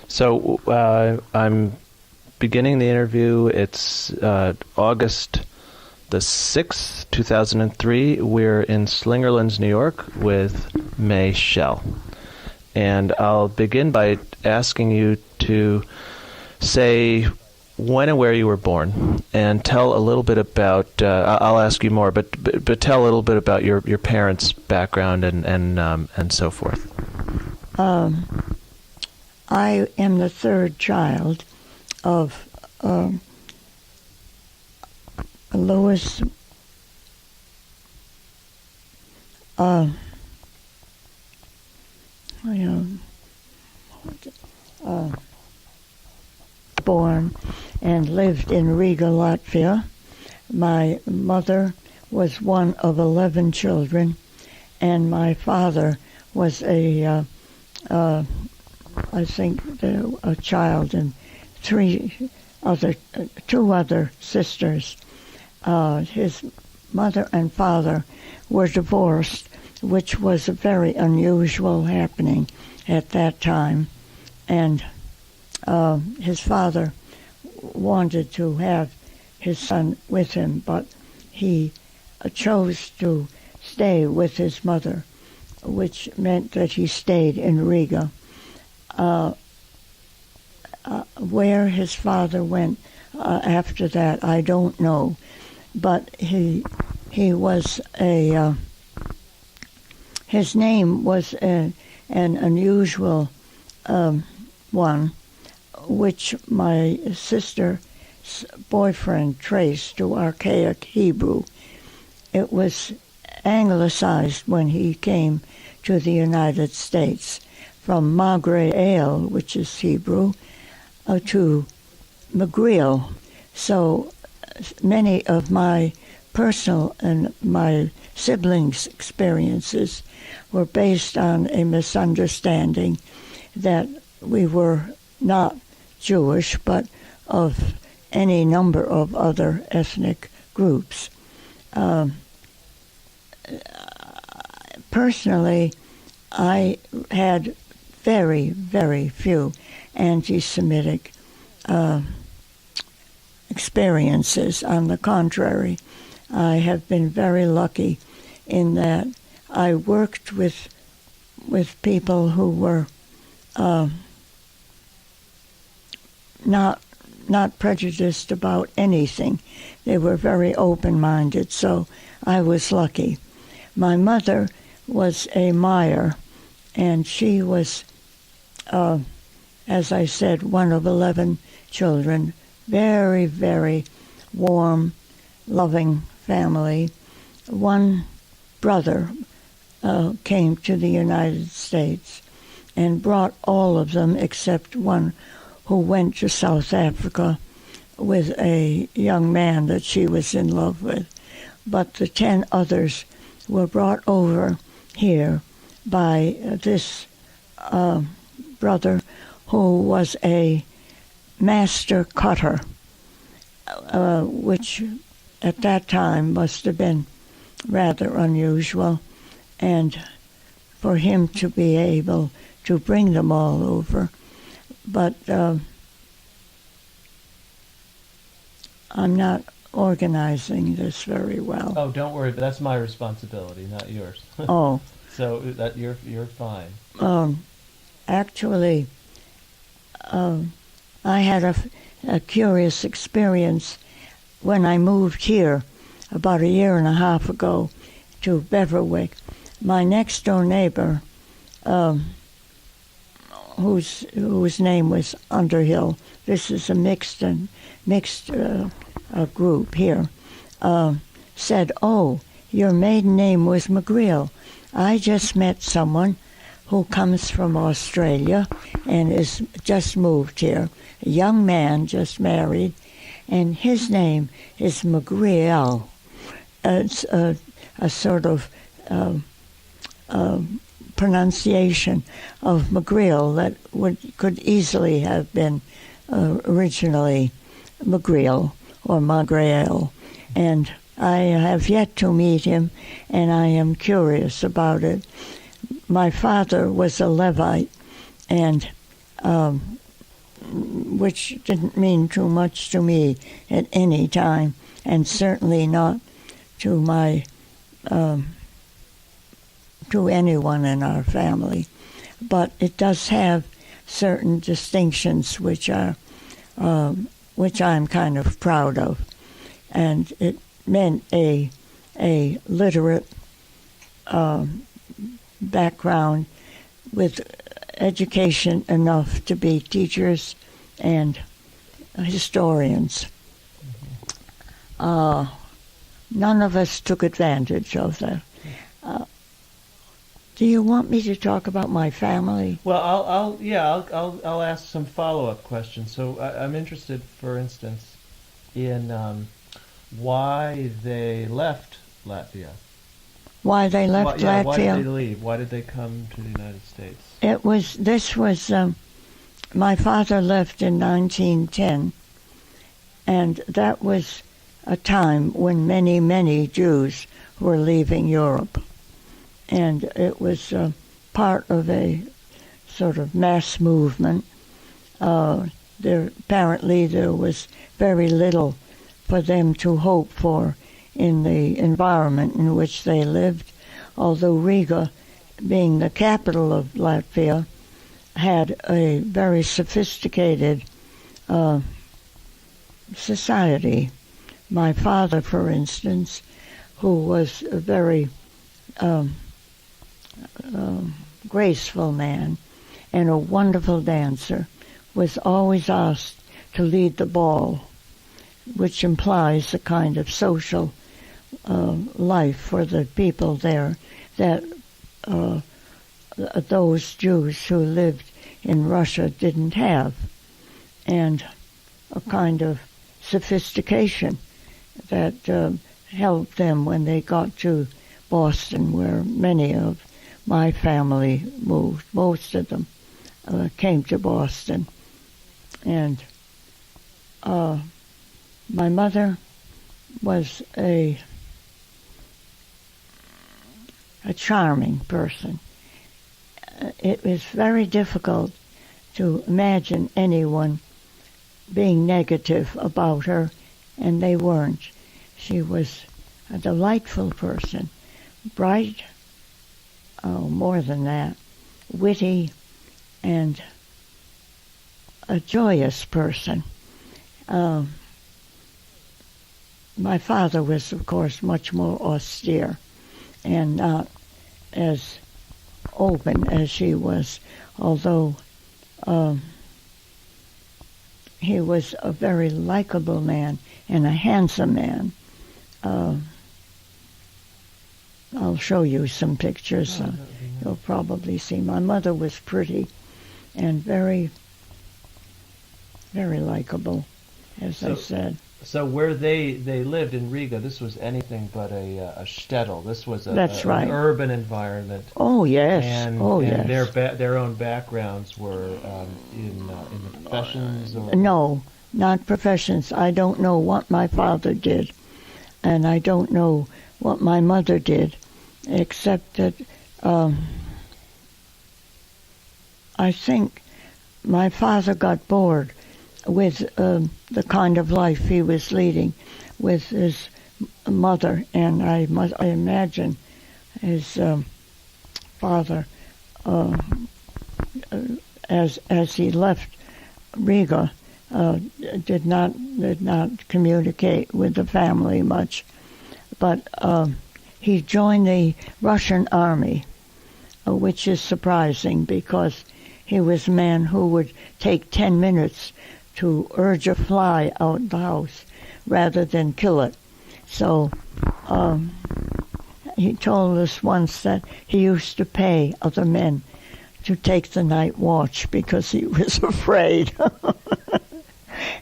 So I'm beginning the interview. It's August the 6th, 2003. We're in Slingerlands, New York with May Schell. And I'll begin by asking you to say when and where you were born, and tell a little bit about. I'll ask you more, but tell a little bit about your parents' background and so forth. I am the third child of Louis. Born and lived in Riga, Latvia. My mother was one of 11 children, and my father was a child and two other sisters. His mother and father were divorced, which was a very unusual happening at that time, and his father wanted to have his son with him, but he chose to stay with his mother, which meant that he stayed in Riga. Where his father went after that, I don't know, but he was his name was an unusual one, which my sister's boyfriend traced to archaic Hebrew. It was anglicized when he came to the United States, from Magriel, which is Hebrew, to Magriel. So many of my personal and my siblings' experiences were based on a misunderstanding that we were not Jewish, but of any number of other ethnic groups. Personally, I had very, very few anti-Semitic experiences. On the contrary, I have been very lucky in that I worked with people who were not prejudiced about anything. They were very open-minded, so I was lucky. My mother was a Meyer, and she was, as I said, one of 11 children. Very, very warm, loving family. One brother came to the United States and brought all of them except one who went to South Africa with a young man that she was in love with. But the 10 others were brought over here by this brother who was a master cutter, which at that time must have been rather unusual, and for him to be able to bring them all over. But I'm not organizing this very well. Oh, don't worry. That's my responsibility, not yours. Oh. So that you're fine. Actually, I had a curious experience when I moved here about a year and a half ago to Beverwyck. My next door neighbor, whose name was Underhill, this is a mixed group here, said, "Oh, your maiden name was McGreal. I just met someone who comes from Australia and is just moved here, a young man just married, and his name is McGreal." It's a sort of pronunciation of McGreal that could easily have been originally McGreal or Magriel. And I have yet to meet him, and I am curious about it. My father was a Levite, and which didn't mean too much to me at any time, and certainly not to my to anyone in our family. But it does have certain distinctions which I'm kind of proud of, and it meant a literate background with education enough to be teachers and historians. None of us took advantage of that. Do you want me to talk about my family? Well, I'll ask some follow-up questions. So I'm interested, for instance, in why they left Latvia. Why they left Latvia? Why did they leave? Why did they come to the United States? This was my father left in 1910, and that was a time when many, many Jews were leaving Europe. And it was part of a sort of mass movement. Apparently there was very little for them to hope for in the environment in which they lived, although Riga, being the capital of Latvia, had a very sophisticated society. My father, for instance, who was a very graceful man and a wonderful dancer, was always asked to lead the ball, which implies a kind of social life for the people there that those Jews who lived in Russia didn't have, and a kind of sophistication that helped them when they got to Boston, where many of my family moved. Most of them came to Boston. And my mother was a charming person. It was very difficult to imagine anyone being negative about her, and they weren't. She was a delightful person, bright, more than that, witty, and a joyous person. My father was, of course, much more austere and not as open as she was, although he was a very likable man and a handsome man. I'll show you some pictures. You'll probably see. My mother was pretty and very, very likable, as I said. So where they lived in Riga, this was anything but a shtetl. This was That's right. An urban environment. Oh yes. And yes. Their own backgrounds were in the professions. Or? No, not professions. I don't know what my father did, and I don't know what my mother did, except that I think my father got bored with the kind of life he was leading with his mother, and I imagine his father, as he left Riga, did not communicate with the family much, but he joined the Russian army, which is surprising because he was a man who would take 10 minutes to urge a fly out the house rather than kill it. So he told us once that he used to pay other men to take the night watch because he was afraid.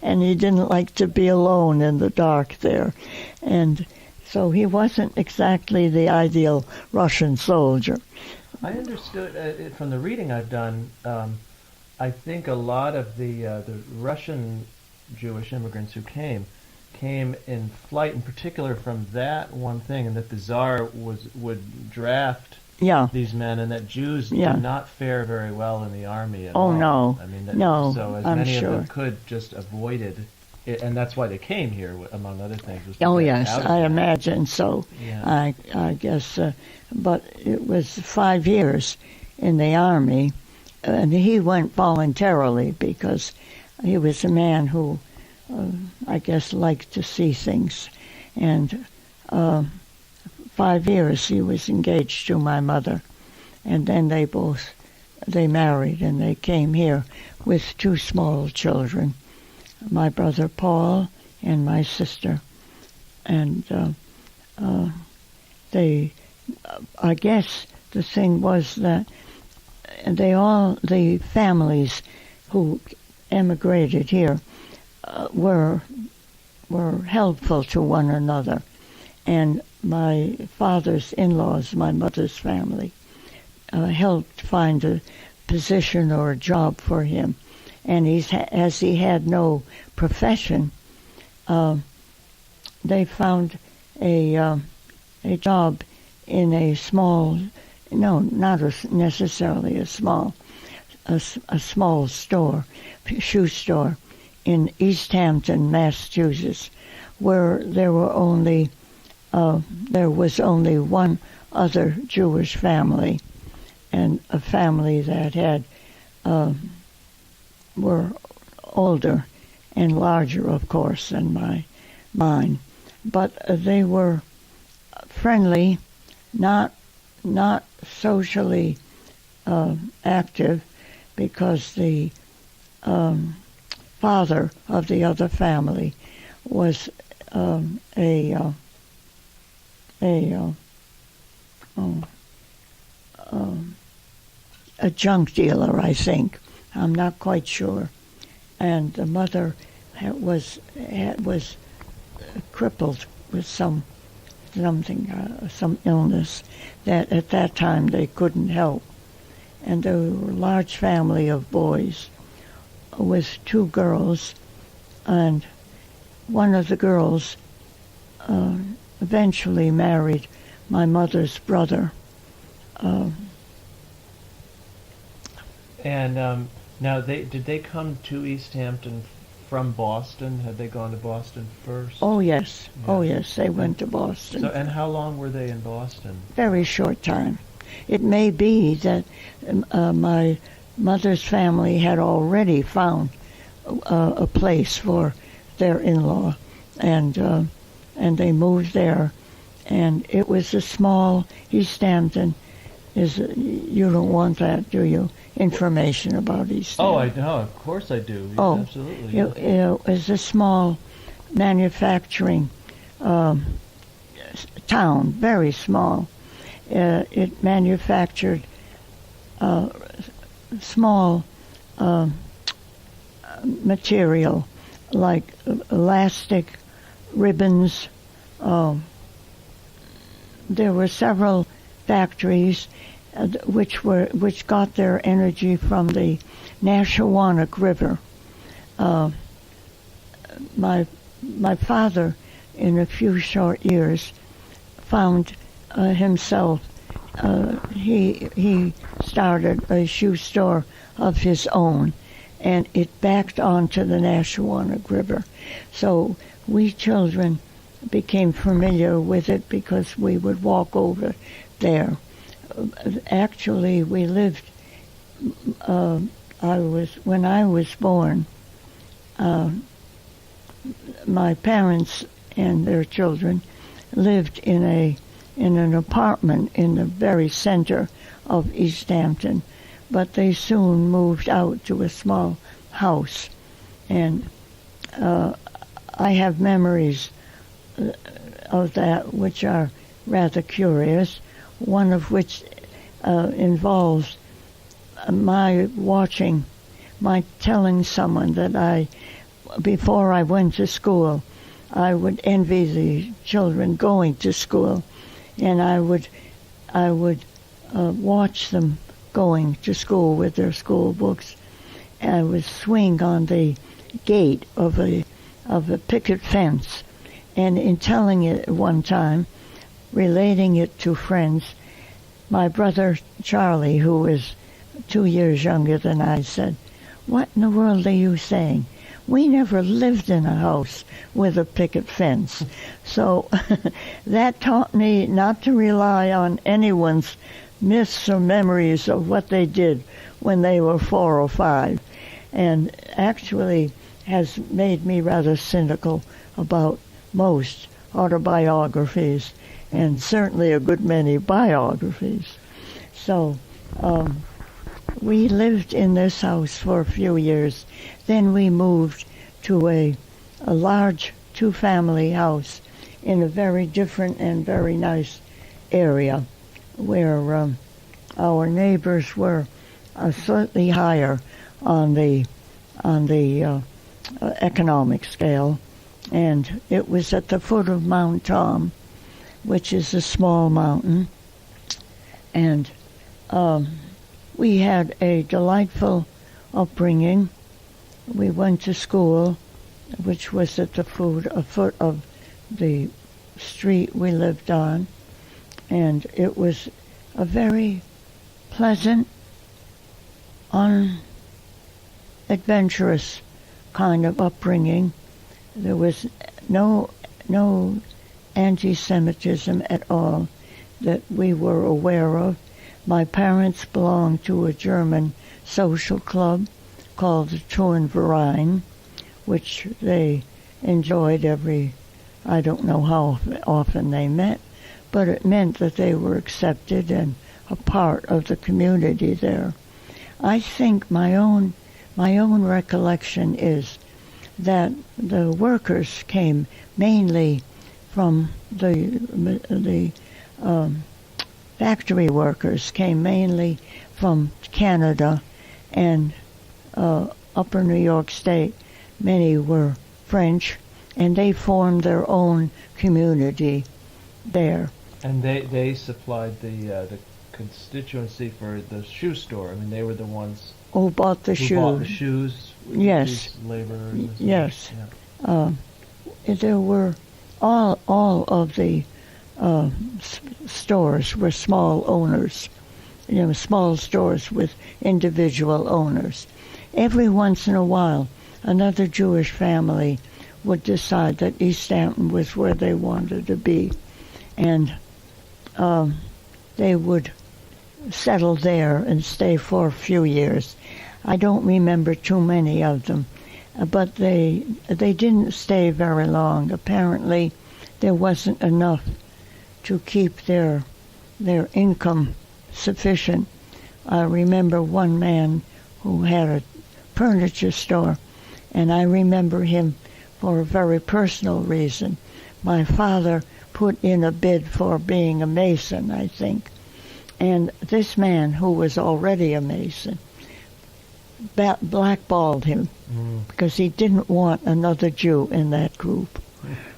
And he didn't like to be alone in the dark there. And so he wasn't exactly the ideal Russian soldier. I understood it from the reading I've done. I think a lot of the Russian Jewish immigrants who came in flight, in particular from that one thing, and that the Tsar would draft Yeah. these men, and that Jews Yeah. did not fare very well in the army at Oh, all. no. I mean, No, so as I'm many of sure. them could just avoided it, and that's why they came here, among other things. Was to Oh, get yes, out of I there. imagine so. Yeah. I guess, but it was 5 years in the Army, and he went voluntarily because he was a man who, I guess, liked to see things. And 5 years he was engaged to my mother, and then they married, and they came here with 2 small children, my brother Paul and my sister. And I guess the thing was that the families who emigrated here were helpful to one another. And my father's in-laws, my mother's family, helped find a position or a job for him. And as he had no profession, they found a job in a small, no, not necessarily a small store, shoe store in East Hampton, Massachusetts, where there was only one other Jewish family, and a family that had were older and larger, of course, than mine, but they were friendly, not socially active, because the father of the other family was a junk dealer, I think. I'm not quite sure. And the mother was crippled with some illness that at that time they couldn't help. And there were a large family of boys with 2 girls, and one of the girls eventually married my mother's brother. And now, did they come to East Hampton from Boston? Had they gone to Boston first? Oh yes, Yeah. oh yes, they went to Boston. So, and how long were they in Boston? Very short time. It may be that my mother's family had already found a place for their in-law, and they moved there, and it was a small East Hampton. You don't want that, do you? Information about East Hampton. Oh, I know. Of course I do. Yes, Oh, absolutely. it was a small manufacturing town, very small. It manufactured small material like elastic, ribbons. There were several factories which got their energy from the Nashawanek River. My father, in a few short years, found himself. He started a shoe store of his own, and it backed onto the Nashawanek River. So we children became familiar with it because we would walk over there. Actually, we lived. When I was born, my parents and their children lived in an apartment in the very center of East Hampton, but they soon moved out to a small house, and I have memories of that which are rather curious, one of which involves my telling someone that before I went to school, I would envy the children going to school, and I would watch them going to school with their school books. And I would swing on the gate of a picket fence, and in telling it one time, relating it to friends, my brother Charlie, who is 2 years younger than I, said, "What in the world are you saying? We never lived in a house with a picket fence." So that taught me not to rely on anyone's myths or memories of what they did when they were 4 or 5, and actually has made me rather cynical about most autobiographies, and certainly a good many biographies. So we lived in this house for a few years. Then we moved to a large two-family house in a very different and very nice area where our neighbors were slightly higher on the economic scale, and it was at the foot of Mount Tom, which is a small mountain, and we had a delightful upbringing. We went to school, which was at the foot of the street we lived on, and it was a very pleasant, unadventurous kind of upbringing. There was no anti-Semitism at all that we were aware of. My parents belonged to a German social club called the Turnverein, which they enjoyed I don't know how often they met, but it meant that they were accepted and a part of the community there. I think my own recollection is that the workers came mainly from the factory workers came mainly from Canada and upper New York State. Many were French, and they formed their own community there. And they supplied the constituency for the shoe store. I mean, they were the ones who bought the shoes. Bought the shoes. Yes. Laborers. Yes. Yeah. There were all of the stores were small owners, small stores with individual owners. Every once in a while, another Jewish family would decide that East Hampton was where they wanted to be, and they would settle there and stay for a few years. I don't remember too many of them, but they didn't stay very long. Apparently, there wasn't enough to keep their income sufficient. I remember one man who had a furniture store, and I remember him for a very personal reason. My father put in a bid for being a mason, I think, and this man, who was already a mason, blackballed him because he didn't want another Jew in that group,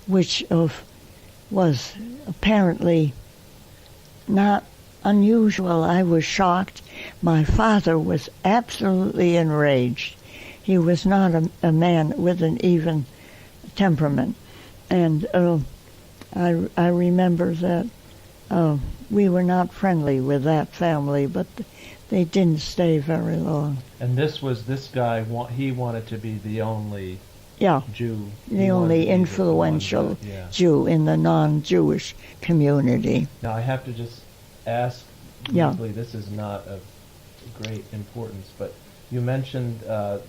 which was apparently not unusual. I was shocked. My father was absolutely enraged. He was not a man with an even temperament, and I remember that we were not friendly with that family, but they didn't stay very long. And this guy, he wanted to be the only Jew. The only influential Jew in the non-Jewish community. Now I have to just ask briefly, this is not of great importance, but you mentioned a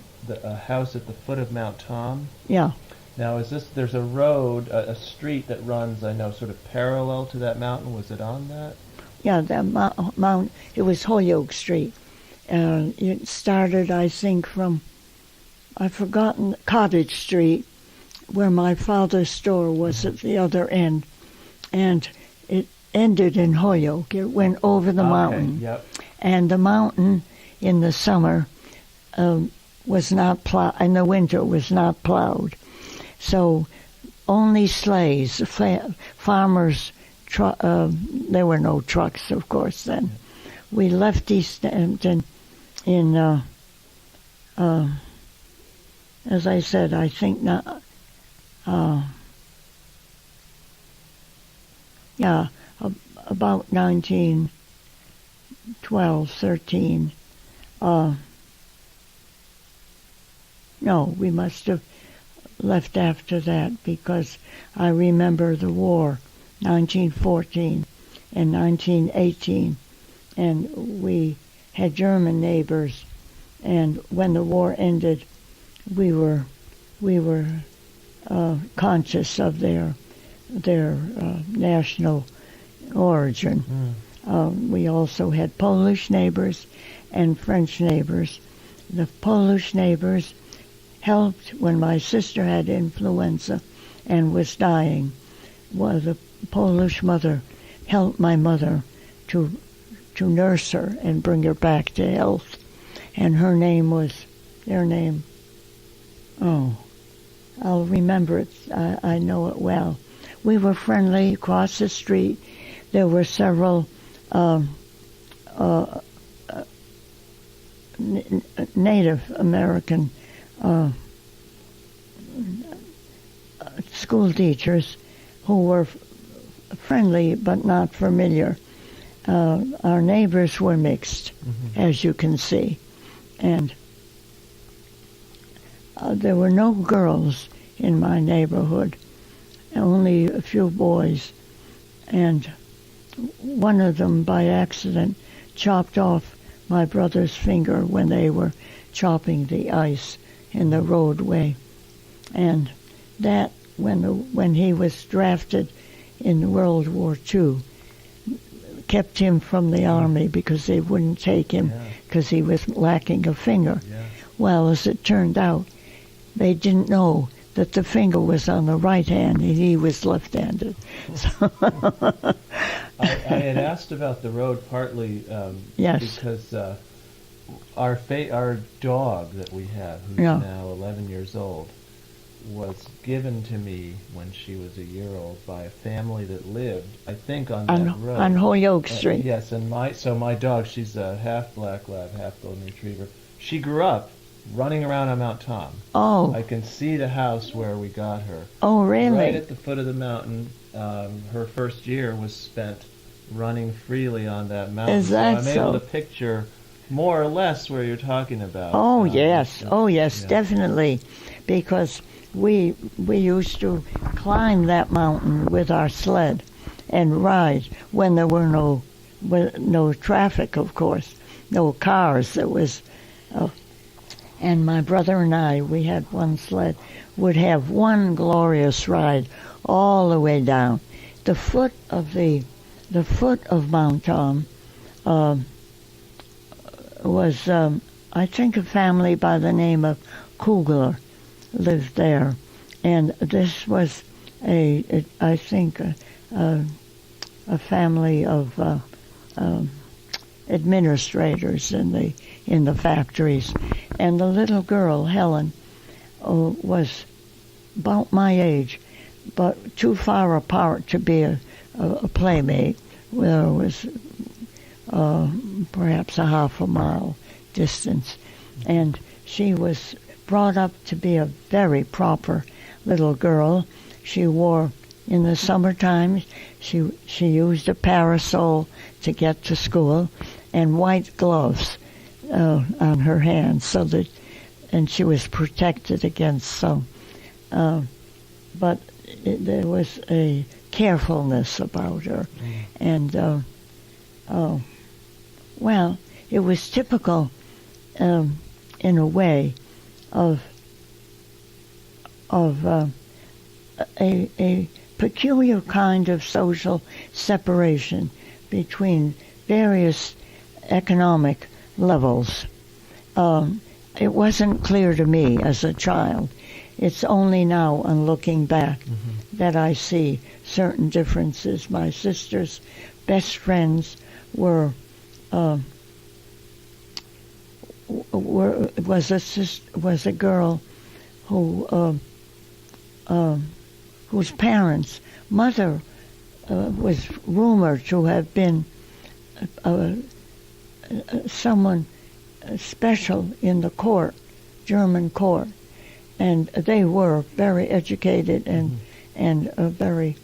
house at the foot of Mount Tom. Yeah. Now there's a road, a street that runs, I know, sort of parallel to that mountain. Was it on that? Yeah, that mount, it was Holyoke Street. It started, I think, from, I've forgotten, Cottage Street, where my father's store was at the other end. And it ended in Holyoke. It went over the mountain. Yep. And the mountain in the summer was not plowed, in the winter was not plowed. So only sleighs, farmers, there were no trucks, of course, then. We left East Hampton in, as I said, I think not, about 12, 13. No, we must have left after that because I remember the war, 1914 and 1918, and we had German neighbors, and when the war ended, we were conscious of their national origin. We also had Polish neighbors and French neighbors. The Polish neighbors helped when my sister had influenza and was dying. Well, the Polish mother helped my mother to nurse her and bring her back to health. And her name was, their name, I'll remember it. I know it well. We were friendly across the street. There were several Native American school teachers who were friendly but not familiar. Our neighbors were mixed, as you can see. And there were no girls in my neighborhood, only a few boys. And one of them, by accident, chopped off my brother's finger when they were chopping the ice in the roadway. And that, when he was drafted in World War II, kept him from the army because they wouldn't take him because he was lacking a finger. Yeah. Well, as it turned out, they didn't know that the finger was on the right hand and he was left-handed. So I had asked about the road partly because our dog that we have, who's now 11 years old, was given to me when she was a year old by a family that lived, I think, on that road. On Holyoke Street. Yes, and my dog, she's a half black lab, half golden retriever. She grew up running around on Mount Tom. Oh. I can see the house where we got her. Oh, really? Right at the foot of the mountain. Her first year was spent running freely on that mountain. Is that I'm able to picture more or less where you're talking about. Oh, yes. Definitely. Because we used to climb that mountain with our sled and ride when there were no traffic, of course, no cars. There was, and my brother and I, we had one sled, would have one glorious ride all the way down. The foot of Mount Tom was, I think, a family by the name of Kugler lived there, and this was I think a family of administrators in the factories, and the little girl Helen was about my age, but too far apart to be a playmate. There was perhaps a half a mile distance, and she was brought up to be a very proper little girl. She wore, in the summertime, she used a parasol to get to school and white gloves on her hands, and she was protected against some. But there was a carefulness about her, and well, it was typical in a way of a peculiar kind of social separation between various economic levels. It wasn't clear to me as a child. It's only now, on looking back, that I see certain differences. My sister's best friends was a girl whose parents' mother was rumored to have been someone special in the court, German court, and they were very educated and a very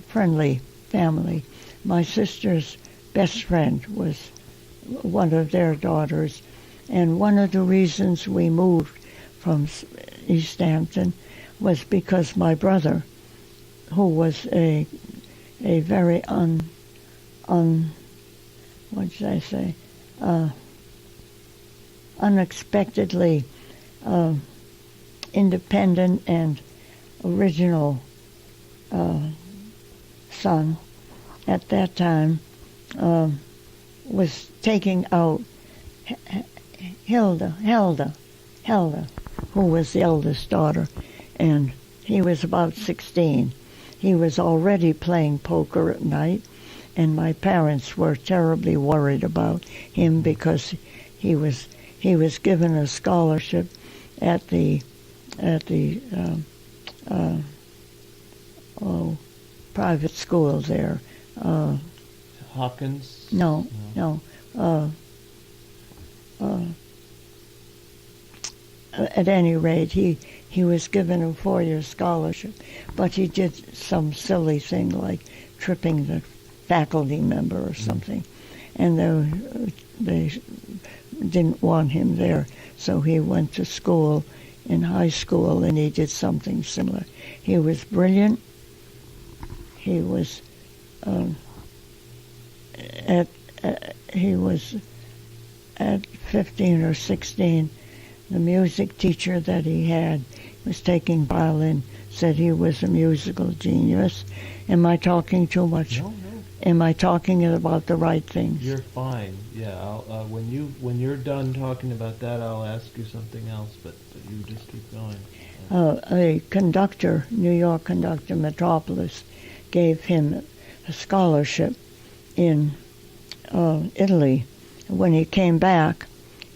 friendly family. My sister's best friend was one of their daughters. And one of the reasons we moved from East Hampton was because my brother, who was a very what should I say, unexpectedly independent and original son at that time, was taking out Hilda, who was the eldest daughter, and he was about 16. He was already playing poker at night, and my parents were terribly worried about him because he was given a scholarship at the private school there. Hawkins? No. At any rate, he was given a 4-year scholarship, but he did some silly thing like tripping the faculty member or something, and they didn't want him there, so he went to school in high school and he did something similar. He was brilliant. He was at 15 or 16. The music teacher that he had was taking violin, said he was a musical genius. Am I talking too much? No. Am I talking about the right things? You're fine. Yeah. When you're done talking about that, I'll ask you something else. But you just keep going. A conductor, New York conductor, Metropolis, gave him a scholarship in Italy. When he came back,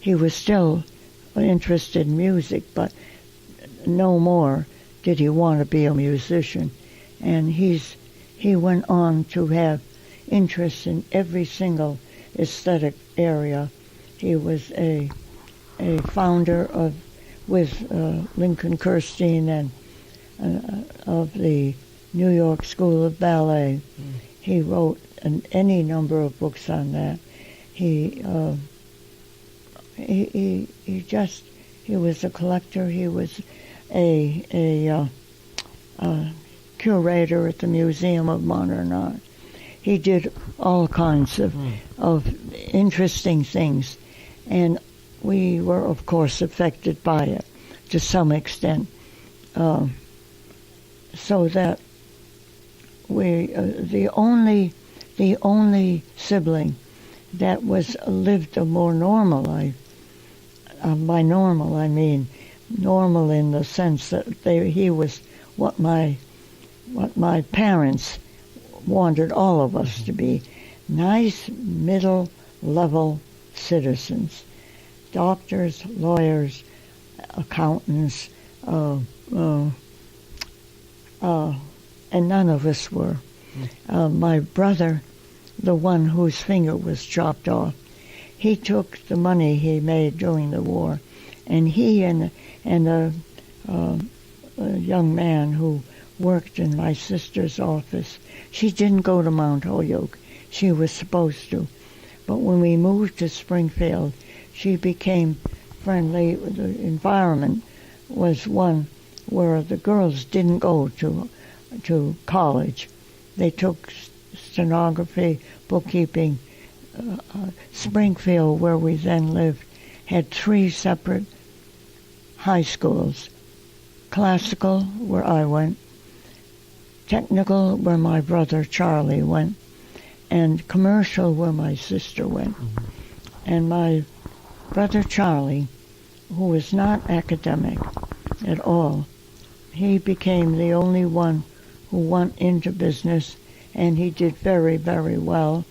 he was still interested in music, but no more did he want to be a musician. And he went on to have interest in every single aesthetic area. He was a founder with Lincoln Kirstein and of the New York School of Ballet. He wrote any number of books on that. He was a collector. He was a curator at the Museum of Modern Art. He did all kinds of interesting things, and we were, of course, affected by it to some extent, so that we the only sibling that lived a more normal life. By normal, I mean normal in the sense that he was what my parents wanted all of us to be: nice middle-level citizens, doctors, lawyers, accountants, and none of us were. My brother, the one whose finger was chopped off, he took the money he made during the war, and he and a young man who worked in my sister's office. She didn't go to Mount Holyoke. She was supposed to. But when we moved to Springfield, she became friendly. The environment was one where the girls didn't go to college. They took stenography, bookkeeping. Springfield, where we then lived, had 3 separate high schools. Classical, where I went, technical, where my brother Charlie went, and commercial, where my sister went. And my brother Charlie, who was not academic at all, he became the only one who went into business, and he did very, very well.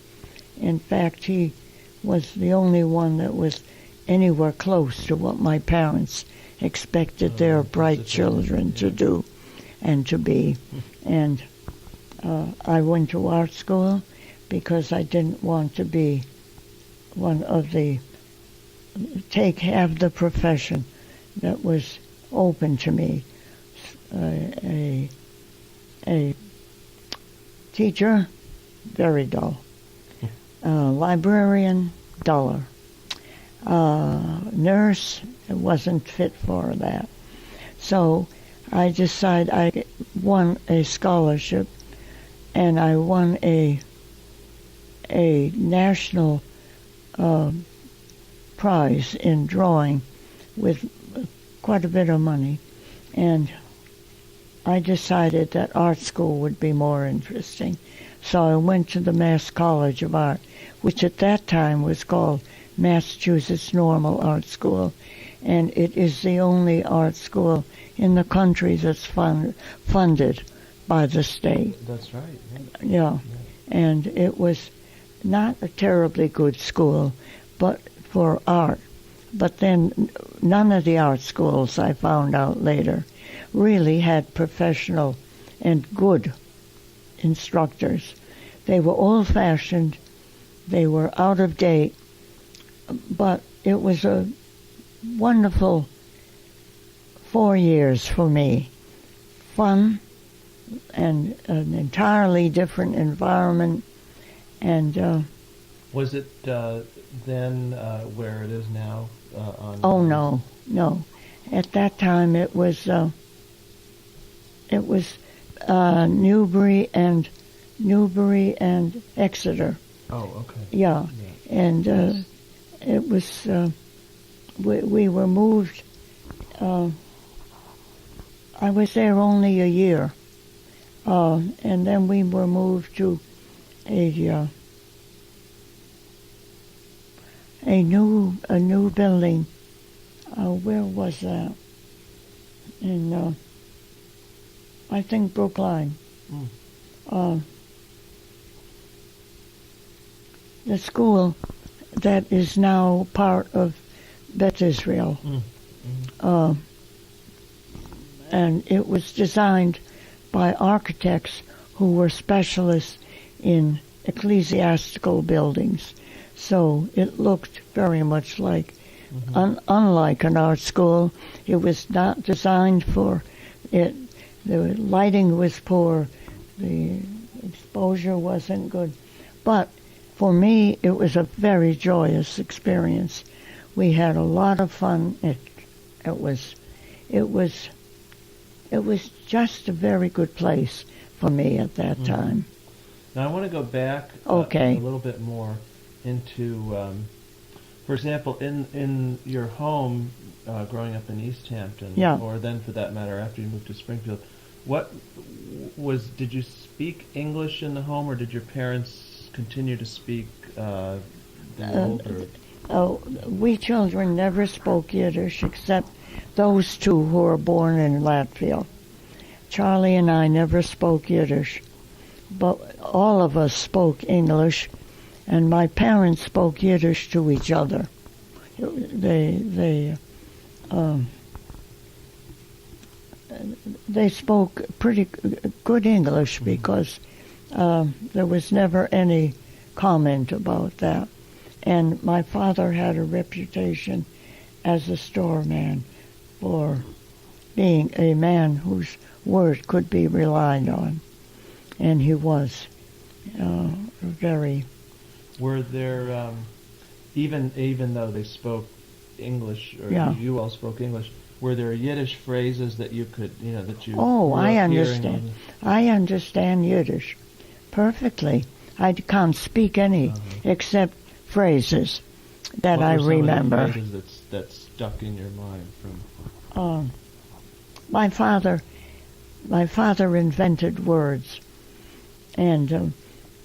In fact, he was the only one that was anywhere close to what my parents expected their bright children to do and to be. And I went to art school because I didn't want to be one of the have the profession that was open to me. A teacher, very dull. Librarian, duller. Nurse wasn't fit for that. So I decided I won a scholarship, and I won a national prize in drawing with quite a bit of money. And I decided that art school would be more interesting. So I went to the Mass College of Art, which at that time was called Massachusetts Normal Art School, and it is the only art school in the country that's funded by the state. That's right. Yeah. And it was not a terribly good school, but for art. But then none of the art schools, I found out later, really had professional and good instructors. They were old-fashioned, they were out of date, but it was a wonderful 4 years for me. Fun and an entirely different environment. And was it then where it is now? Oh no. At that time it was Newbury and Exeter. Oh, okay. Yeah. And it was we were moved. I was there only a year, and then we were moved to a new building. Where was that? In I think Brookline. The school that is now part of Beth Israel. And it was designed by architects who were specialists in ecclesiastical buildings. So it looked very much like, unlike an art school, it was not designed for it. The lighting was poor, the exposure wasn't good. But for me, it was a very joyous experience. We had a lot of fun. It was just a very good place for me at that time. Now I want to go back a little bit more into, for example, in your home growing up in East Hampton, or then for that matter after you moved to Springfield, did you speak English in the home, or did your parents continue to speak the old? We children never spoke Yiddish except those two who were born in Latvia. Charlie and I never spoke Yiddish, but all of us spoke English, and my parents spoke Yiddish to each other. They spoke pretty good English because there was never any comment about that. And my father had a reputation as a store man for being a man whose word could be relied on. And he was very... Were there, even though they spoke English, or you all spoke English, were there Yiddish phrases that you could, that you... Oh, I understand. I understand Yiddish perfectly. I can't speak any except phrases that I remember. What were some of the phrases that stuck in your mind from... My father invented words, and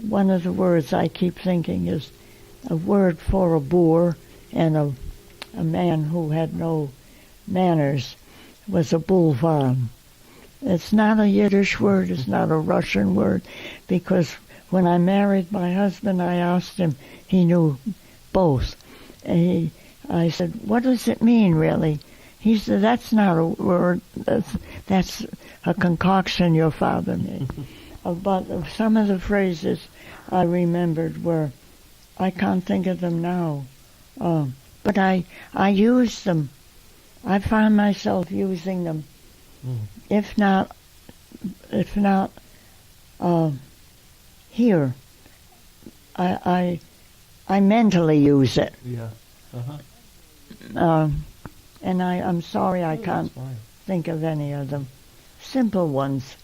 one of the words I keep thinking is a word for a boor, and a man who had no manners was a bulvan. It's not a Yiddish word, it's not a Russian word, because when I married my husband, I asked him, he knew both. And I said, what does it mean, really? He said, that's not a word, that's a concoction your father made. But some of the phrases I remembered were, I can't think of them now, but I used them. I found myself using them. If not here, I mentally use it. Yeah. And I'm sorry I Oh, can't that's fine. think of any of them. Simple ones.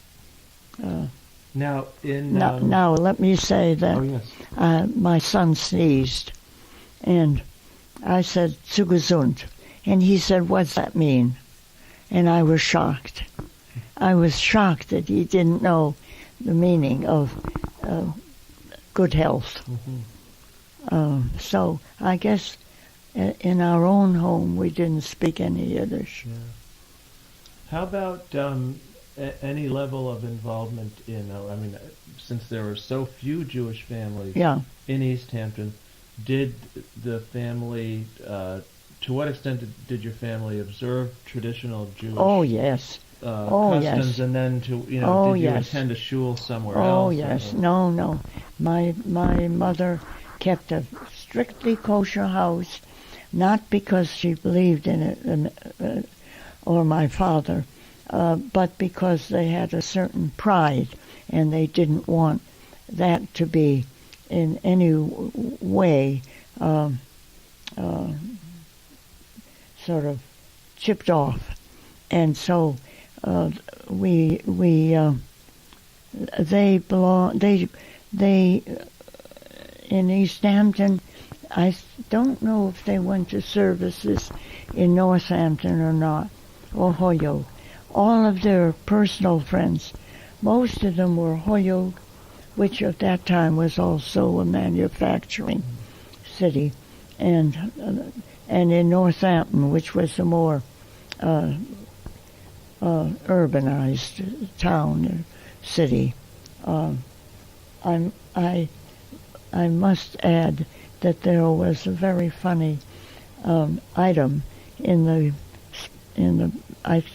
Now, Now, let me say that Oh, yes. my son sneezed, and I said, "Zu gesund." And he said, "What's that mean?" And I was shocked. I was shocked that he didn't know the meaning of good health. Mm-hmm. So I guess in our own home we didn't speak any Yiddish. Yeah. How about any level of involvement in, since there were so few Jewish families Yeah. in East Hampton, did the family, to what extent did your family observe traditional Jewish Oh, yes. customs, yes. and then did you yes. attend a shul somewhere Oh, else? yes. No. My mother kept a strictly kosher house, not because she believed in it, or my father, but because they had a certain pride, and they didn't want that to be in any way sort of chipped off. And so they in East Hampton, I don't know if they went to services in Northampton or not, or Holyoke. All of their personal friends, most of them were Holyoke, which at that time was also a manufacturing city, and in Northampton, which was a more urbanized town, city. I must add that there was a very funny item in the I've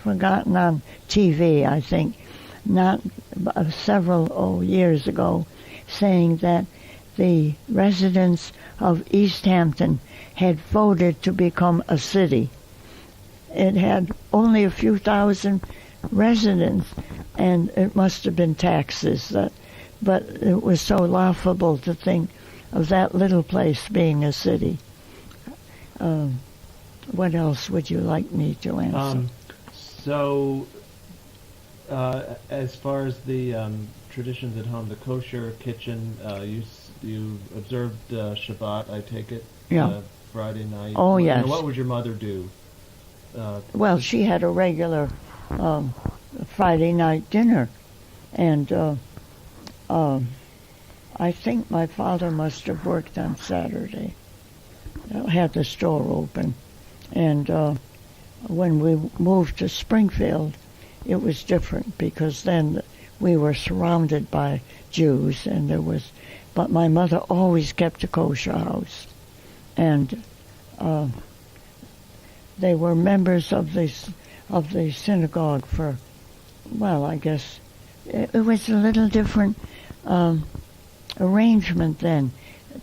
forgotten on TV, I think, not several years ago, saying that the residents of East Hampton had voted to become a city. It had only a few thousand residents, and it must have been taxes. But it was so laughable to think of that little place being a city. What else would you like me to answer? As far as the traditions at home, the kosher kitchen, you observed Shabbat, I take it? Yeah. Friday night? Oh, yes. What would your mother do? Well, she had a regular Friday night dinner, and I think my father must have worked on Saturday, had the store open. And when we moved to Springfield, it was different, because then we were surrounded by Jews, and but my mother always kept a kosher house, and they were members of the synagogue for, well, I guess it was a little different arrangement then.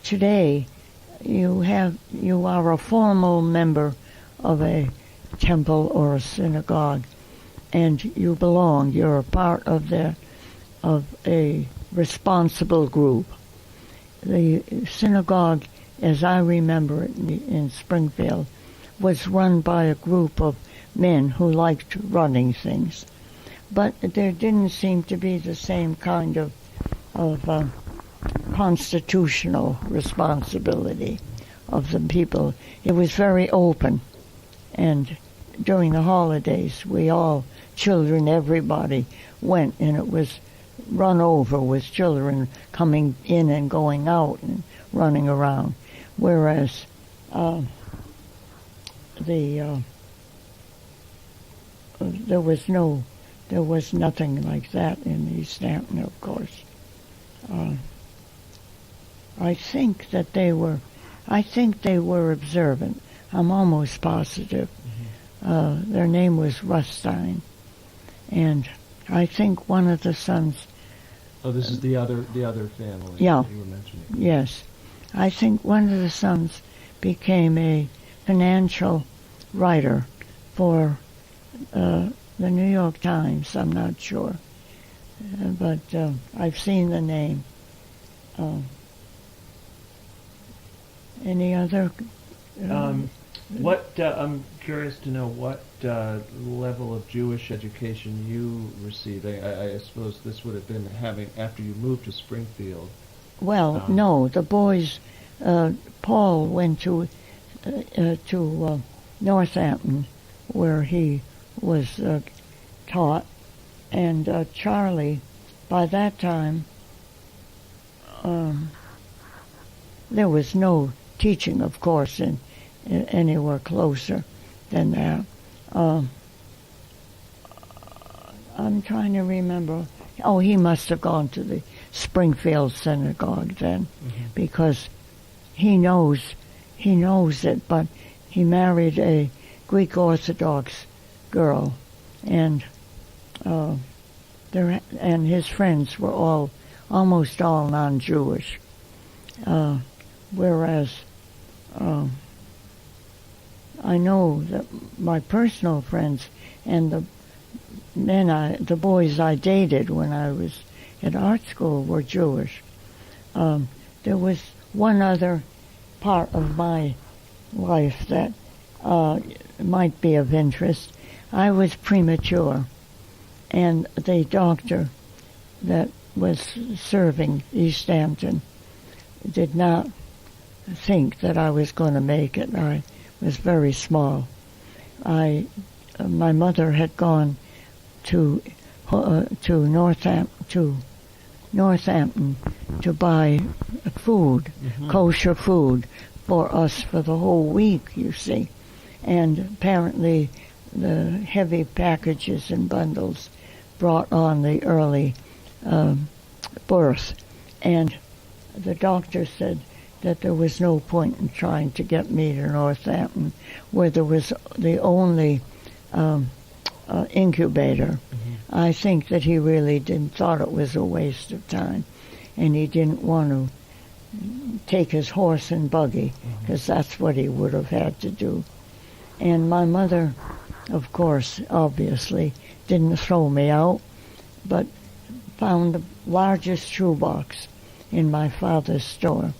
Today, you are a formal member of a temple or a synagogue, and you belong. You're a part of a responsible group. The synagogue, as I remember it in Springfield, was run by a group of men who liked running things, but there didn't seem to be the same kind of constitutional responsibility of the people. It was very open, and during the holidays, we all, children, everybody, went, and it was run over with children coming in and going out and running around, whereas there was nothing like that in East Hampton, of course. I think they were observant. I'm almost positive. Mm-hmm. Their name was Rustine, and I think one of the sons. Oh, this is the other family. Yeah. That you were mentioning. Yes, I think one of the sons became a financial writer for the New York Times. I'm not sure, but I've seen the name. Any other? I'm curious to know what level of Jewish education you received. I suppose this would have been having after you moved to Springfield. Well, no, the boys. Paul went to Northampton, where he was taught, and Charlie, by that time, there was no teaching, of course, in anywhere closer than that. I'm trying to remember. Oh, he must have gone to the Springfield Synagogue then, because he knows it. But he married a Greek Orthodox girl, and his friends were almost all non-Jewish, whereas I know that my personal friends and the boys I dated when I was at art school were Jewish. There was one other part of my life that might be of interest. I was premature, and the doctor that was serving East Hampton did not think that I was going to make it. I was very small. My mother had gone to Northampton to buy food, kosher food, for us for the whole week, you see. And apparently the heavy packages and bundles brought on the early birth. And the doctor said that there was no point in trying to get me to Northampton, where there was the only incubator. I think that he really thought it was a waste of time, and he didn't want to take his horse and buggy, because that's what he would have had to do. And my mother, of course, obviously, didn't throw me out, but found the largest shoebox in my father's store,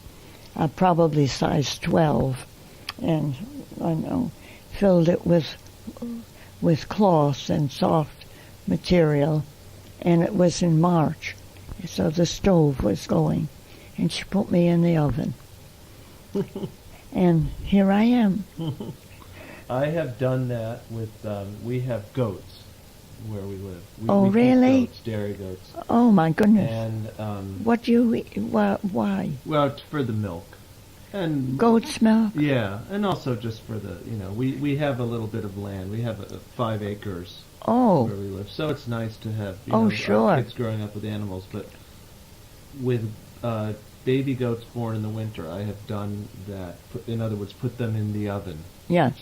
probably size 12, and filled it with cloth and soft material, and it was in March, so the stove was going, and she put me in the oven. And here I am. I have done that with, we have goats where we live. We keep really? Goats, dairy goats. Oh, my goodness. And what do you eat? Why? well, it's for the milk. And Goat's milk? yeah, and also just for the, we have a little bit of land. We have 5 acres Oh. where we live, so it's nice to have Sure. our kids growing up with animals. But with baby goats born in the winter, I have done that. In other words, put them in the oven. Yes.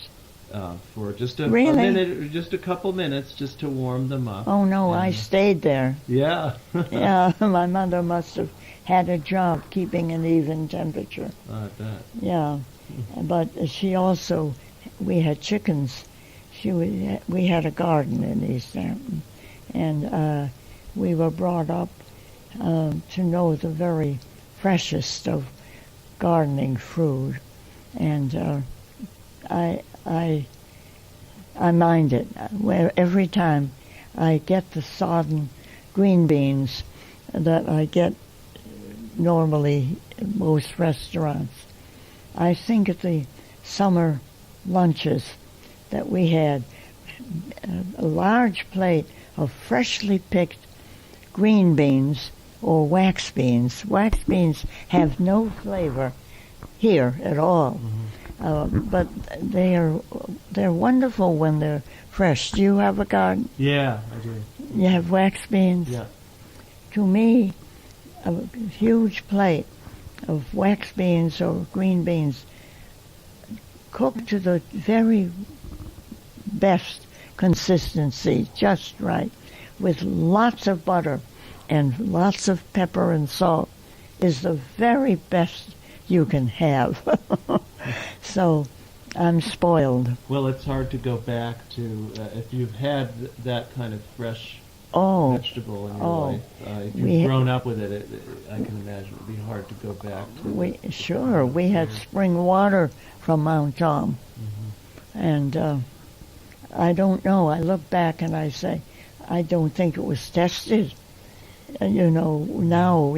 For just a Really? minute, just a couple minutes, just to warm them up. Oh, no, I stayed there. Yeah. Yeah, my mother must have had a job keeping an even temperature. I bet. Yeah, but she also, we had chickens. We had a garden in East Hampton, and we were brought up to know the very freshest of gardening food, and I mind it. Every time I get the sodden green beans that I get normally in most restaurants, I think of the summer lunches that we had, a large plate of freshly picked green beans or wax beans. Wax beans have no flavor here at all. But they're wonderful when they're fresh. Do you have a garden? Yeah, I do. You have wax beans? Yeah. To me, a huge plate of wax beans or green beans cooked to the very best consistency, just right, with lots of butter and lots of pepper and salt, is the very best you can have. So I'm spoiled. Well, it's hard to go back to if you've had that kind of fresh vegetable in your oh, life. If we- you've grown up with it, I can imagine it would be hard to go back to. We had spring water from Mount Tom, and I don't know. I look back and I say, I don't think it was tested. Now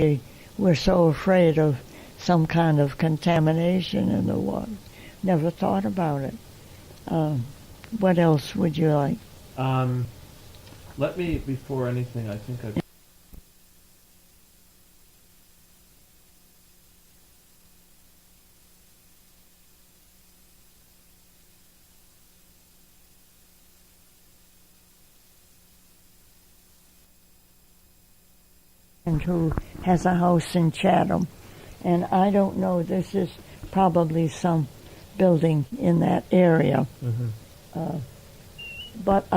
we're so afraid of some kind of contamination in the water. Never thought about it. What else would you like? Let me, before anything, I think I've And who has a house in Chatham. And I don't know, this is probably some building in that area. But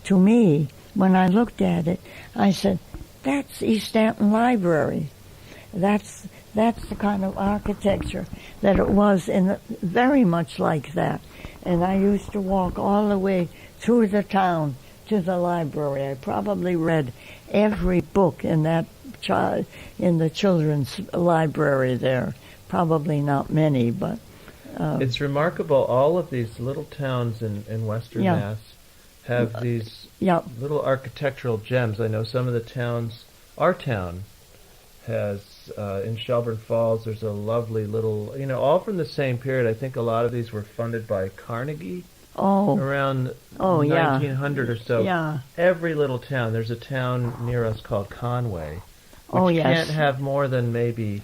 to me, when I looked at it, I said, that's East Hampton Library. That's the kind of architecture that it was, very much like that. And I used to walk all the way through the town to the library. I probably read every book in the children's library there. Probably not many, but it's remarkable. All of these little towns in Western Mass have these little architectural gems. I know some of the towns. Our town has in Shelburne Falls. There's a lovely little, all from the same period. I think a lot of these were funded by Carnegie. Around 1900 or so. Yeah. Every little town. There's a town near us called Conway, which can't have more than maybe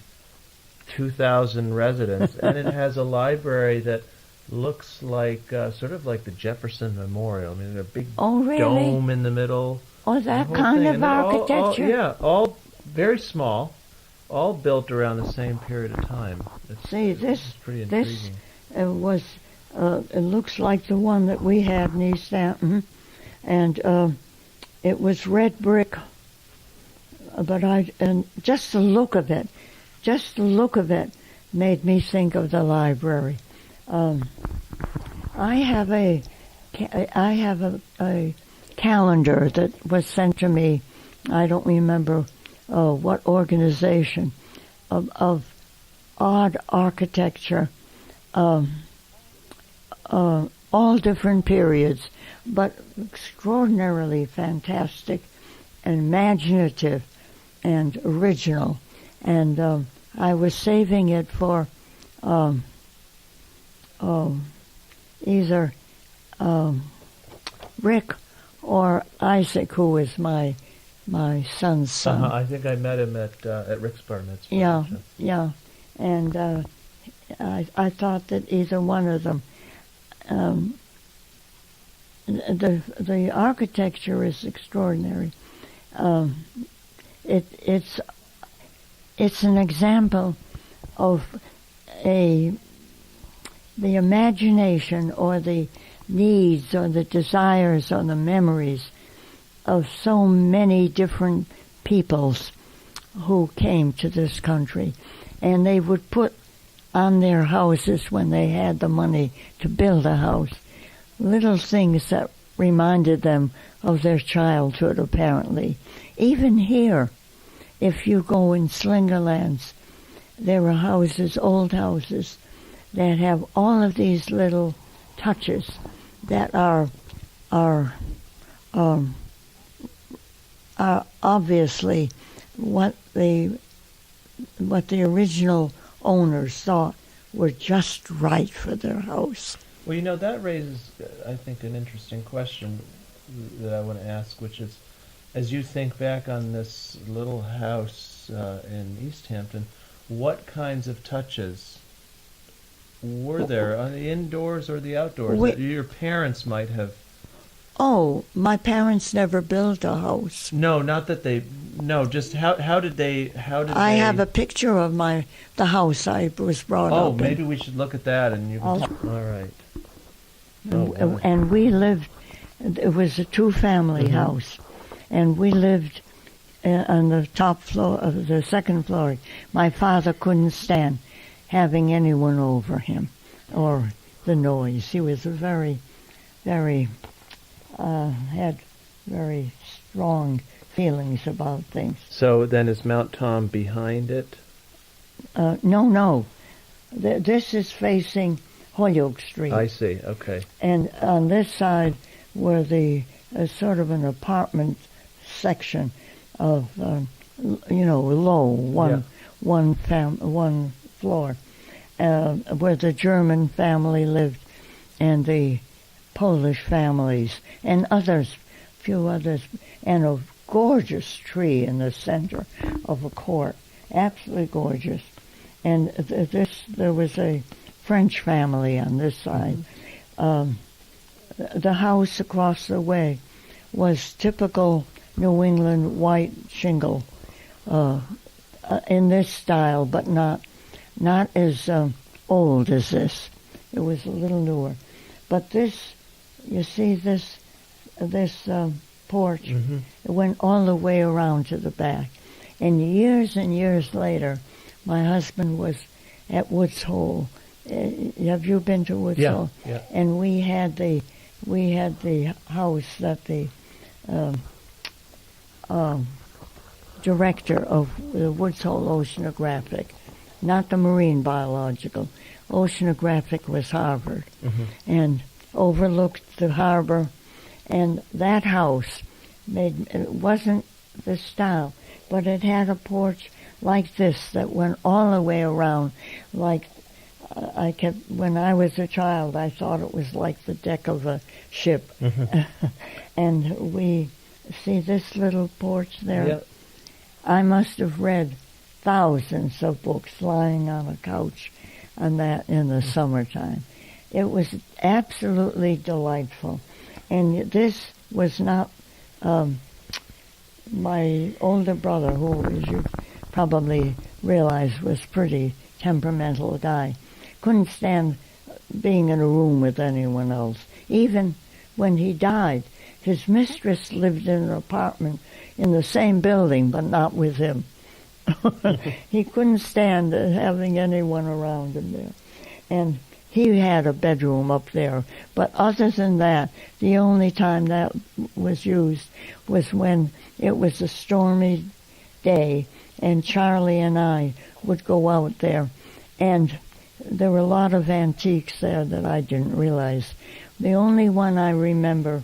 2,000 residents, and it has a library that looks like sort of like the Jefferson Memorial. I mean, a big dome in the middle. Oh, that kind of architecture? All very small, all built around the same period of time. It's pretty intriguing. It looks like the one that we had in East Hampton, and it was red brick. And just the look of it made me think of the library. I have a calendar that was sent to me. I don't remember what organization of odd architecture. All different periods, but extraordinarily fantastic and imaginative and original. And I was saving it for either Rick or Isaac, who is my son's son. I think I met him at Rick's bar mitzvah. Yeah. And I thought that either one of them. The architecture is extraordinary. It's an example of the imagination or the needs or the desires or the memories of so many different peoples who came to this country, and they would put on their houses, when they had the money to build a house, little things that reminded them of their childhood, apparently. Even here, if you go in Slingerlands, there are houses, old houses, that have all of these little touches that are obviously what the original owners thought were just right for their house. Well, that raises, I think, an interesting question that I want to ask, which is, as you think back on this little house in East Hampton, what kinds of touches were there on the indoors or the outdoors that your parents might have? Oh, my parents never built a house. No, not that they. No, just how did they? I have a picture of the house I was brought up in. Oh, maybe we should look at that, and you can. All right. And we lived. It was a two-family house, and we lived on the top floor of the second floor. My father couldn't stand having anyone over him or the noise. He was a very, very had very strong feelings about things. So then is Mount Tom behind it? No. This is facing Holyoke Street. I see. Okay. And on this side were the sort of an apartment section of, low, one floor, where the German family lived and the Polish families and few others, and a gorgeous tree in the center of a court, absolutely gorgeous. And there was a French family on this side. The house across the way was typical New England white shingle in this style, but not as old as this. It was a little newer. But this, you see this porch, it went all the way around to the back. And years later, my husband was at Woods Hole. Have you been to Woods Hole? Yeah. And we had the house that the director of the Woods Hole Oceanographic, not the Marine Biological, Oceanographic was Harvard, and overlooked the harbor. And that house it wasn't the style, but it had a porch like this that went all the way around. Like when I was a child, I thought it was like the deck of a ship. And we see this little porch there. Yep. I must have read thousands of books lying on a couch on that in the summertime. It was absolutely delightful. And this was not my older brother, who, as you probably realize, was pretty temperamental guy. Couldn't stand being in a room with anyone else. Even when he died, his mistress lived in an apartment in the same building, but not with him. He couldn't stand having anyone around him there. And he had a bedroom up there. But other than that, the only time that was used was when it was a stormy day, and Charlie and I would go out there. And there were a lot of antiques there that I didn't realize. The only one I remember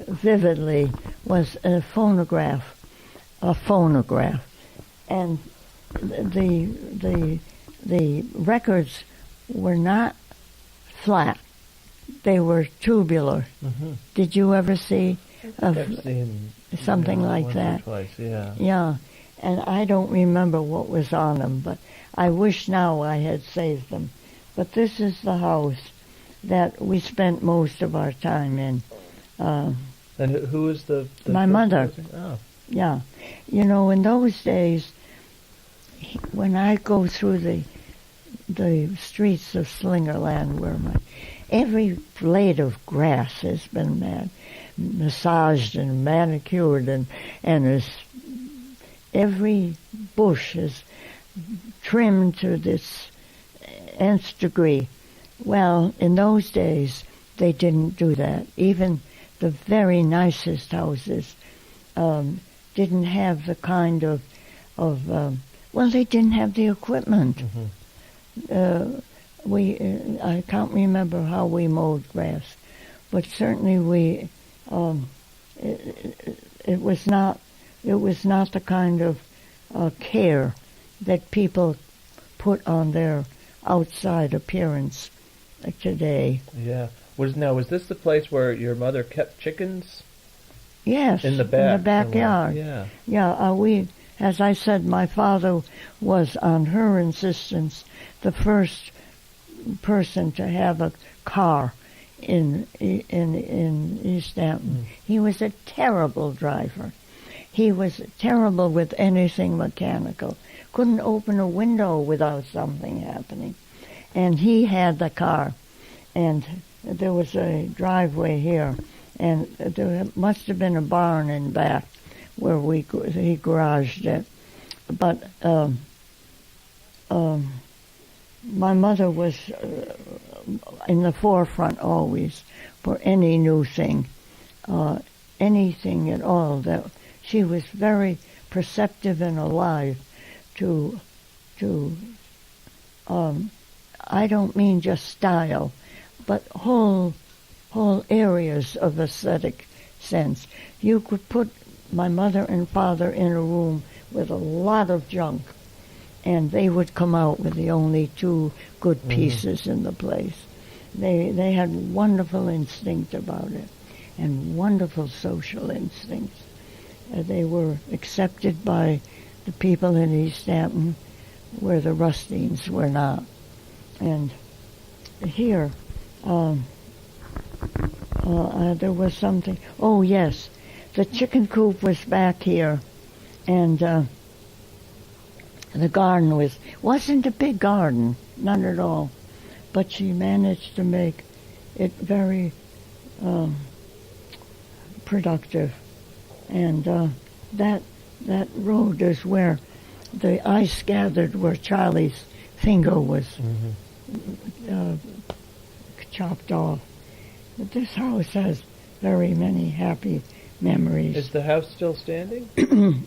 vividly was a phonograph. And the records were not flat. They were tubular. Did you ever see I've seen something like once that? Or twice, yeah. Yeah, and I don't remember what was on them, but I wish now I had saved them. But this is the house that we spent most of our time in. And who was the my mother. person? Oh. Yeah. You know, in those days, when I go through the streets of Slingerland, where every blade of grass has been massaged and manicured, and every bush is trimmed to this nth degree. Well, in those days, they didn't do that. Even the very nicest houses didn't have the kind of they didn't have the equipment. I can't remember how we mowed grass, but certainly it was not the kind of care that people put on their outside appearance today. Yeah. Was this the place where your mother kept chickens? Yes, in the backyard. Yeah. Yeah. As I said, my father was, on her insistence, the first person to have a car in East Hampton. He was a terrible driver. He was terrible with anything mechanical. Couldn't open a window without something happening. And he had the car. And there was a driveway here. And there must have been a barn in back where he garaged it. But my mother was in the forefront always for any new thing, anything at all. That she was very perceptive and alive to I don't mean just style, but whole areas of aesthetic sense. You could put my mother and father in a room with a lot of junk, and they would come out with the only two good pieces in the place. They had wonderful instinct about it, and wonderful social instincts. They were accepted by the people in East Hampton, where the Rustines were not. And here, there was something. Oh yes, the chicken coop was back here, and the garden wasn't a big garden, none at all, but she managed to make it very productive. And that road is where the ice gathered, where Charlie's finger was chopped off. But this house has very many happy memories. Is the house still standing?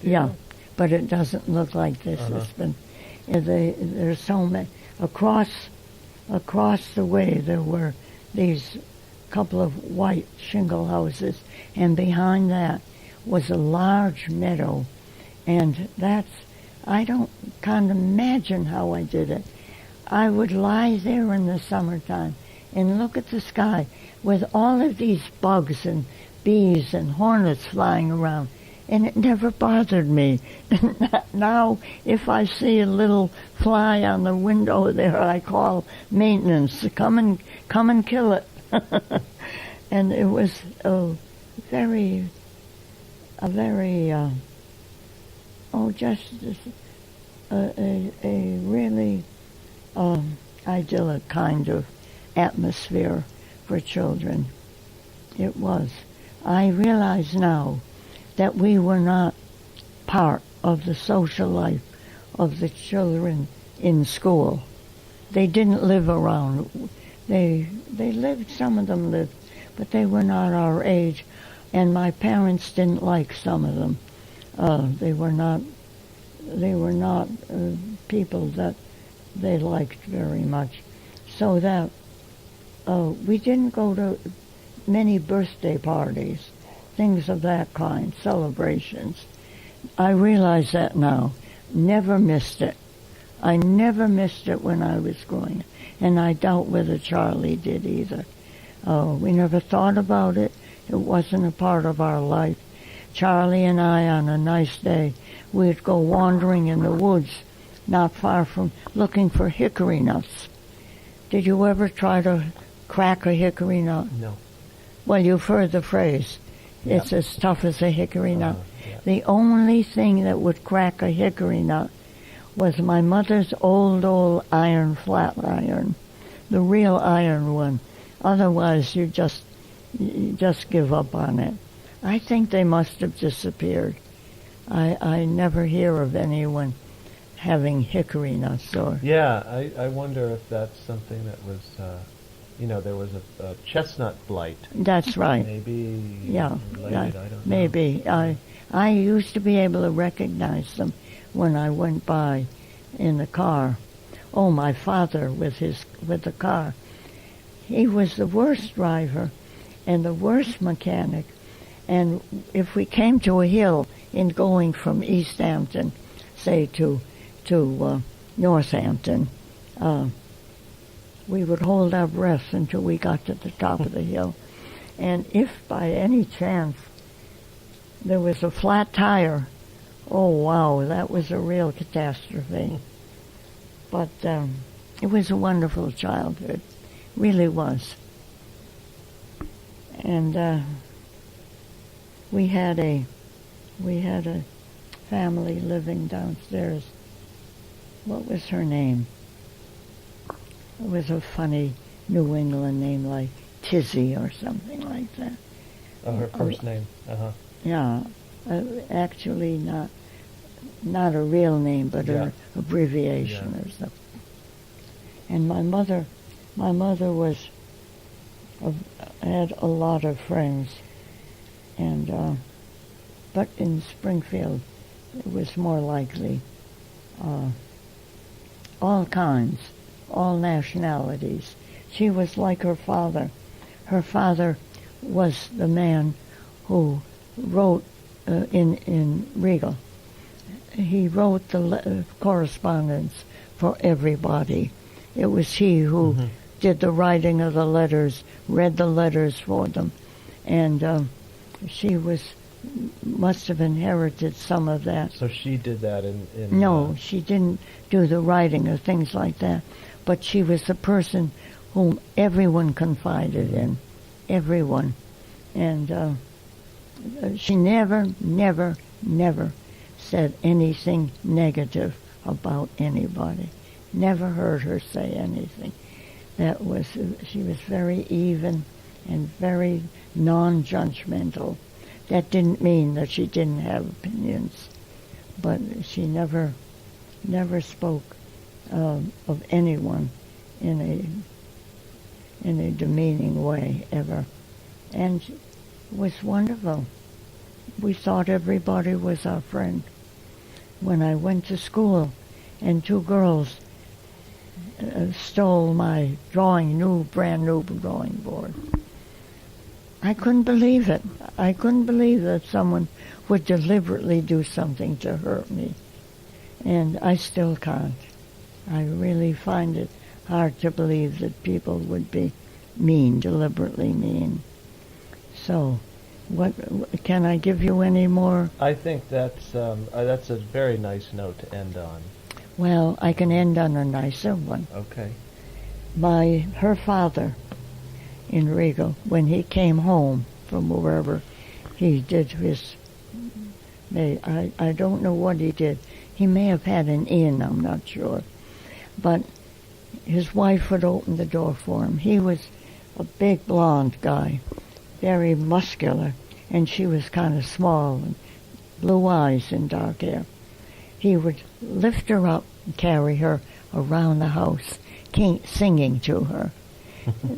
Yeah, but it doesn't look like this. It's been there's so many across the way. There were these couple of white shingle houses, and behind that was a large meadow, and I can't imagine how I did it. I would lie there in the summertime and look at the sky with all of these bugs and bees and hornets flying around, and it never bothered me. Now, if I see a little fly on the window there, I call maintenance to come and kill it. And it was a very really idyllic kind of atmosphere for children. It was. I realize now that we were not part of the social life of the children in school. They didn't live around. They lived, some of them lived, but they were not our age, and my parents didn't like some of them. They were not people that they liked very much. So that we didn't go to many birthday parties, things of that kind, celebrations. I realize that now. Never missed it. I never missed it when I was growing, and I doubt whether Charlie did either. We never thought about it. It wasn't a part of our life. Charlie and I, on a nice day, we'd go wandering in the woods, not far from, looking for hickory nuts. Did you ever try to crack a hickory nut? No. Well, you've heard the phrase. It's as tough as a hickory nut. Yeah. The only thing that would crack a hickory nut was my mother's old iron flat iron, the real iron one. Otherwise, you just give up on it. I think they must have disappeared. I never hear of anyone having hickory nuts or... Yeah, I wonder if that's something that was, there was a chestnut blight. That's right. Maybe related, I don't know. Maybe. I used to be able to recognize them when I went by in the car. Oh, my father with the car. He was the worst driver and the worst mechanic. And if we came to a hill in going from East Hampton, say to Northampton, we would hold our breath until we got to the top of the hill. And if by any chance there was a flat tire, oh wow, that was a real catastrophe. But it was a wonderful childhood, really was. And we had a family living downstairs. What was her name? It was a funny New England name like Tizzy or something like that. Oh, her first name. Yeah, actually not a real name, but an abbreviation or something. And my mother My mother had a lot of friends, and but in Springfield it was more likely all kinds, all nationalities. She was like her father. Her father was the man who wrote in Regal. He wrote the correspondence for everybody. It was he who did the writing of the letters, read the letters for them, and she must have inherited some of that. So she did that in No, she didn't do the writing or things like that, but she was the person whom everyone confided in, everyone. And she never said anything negative about anybody. Never heard her say anything. She was very even and very non-judgmental. That didn't mean that she didn't have opinions, but she never spoke of anyone in a demeaning way ever, and it was wonderful. We thought everybody was our friend. When I went to school, and two girls stole my brand new drawing board. I couldn't believe it. I couldn't believe that someone would deliberately do something to hurt me. And I still can't. I really find it hard to believe that people would be mean, deliberately mean. So, what can I give you any more? I think that's a very nice note to end on. Well, I can end on a nicer one. Okay. Her father in Regal, when he came home from wherever he did his, I don't know what he did. He may have had an inn, I'm not sure. But his wife would open the door for him. He was a big blonde guy, very muscular, and she was kind of small, and blue eyes and dark hair. He would lift her up and carry her around the house, singing to her.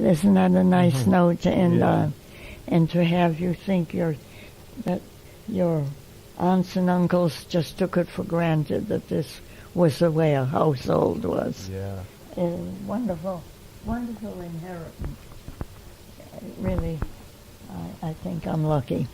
Isn't that a nice note to end on? And to have you think that your aunts and uncles just took it for granted that this was the way a household was. Yeah. Wonderful, wonderful inheritance. Really, I think I'm lucky.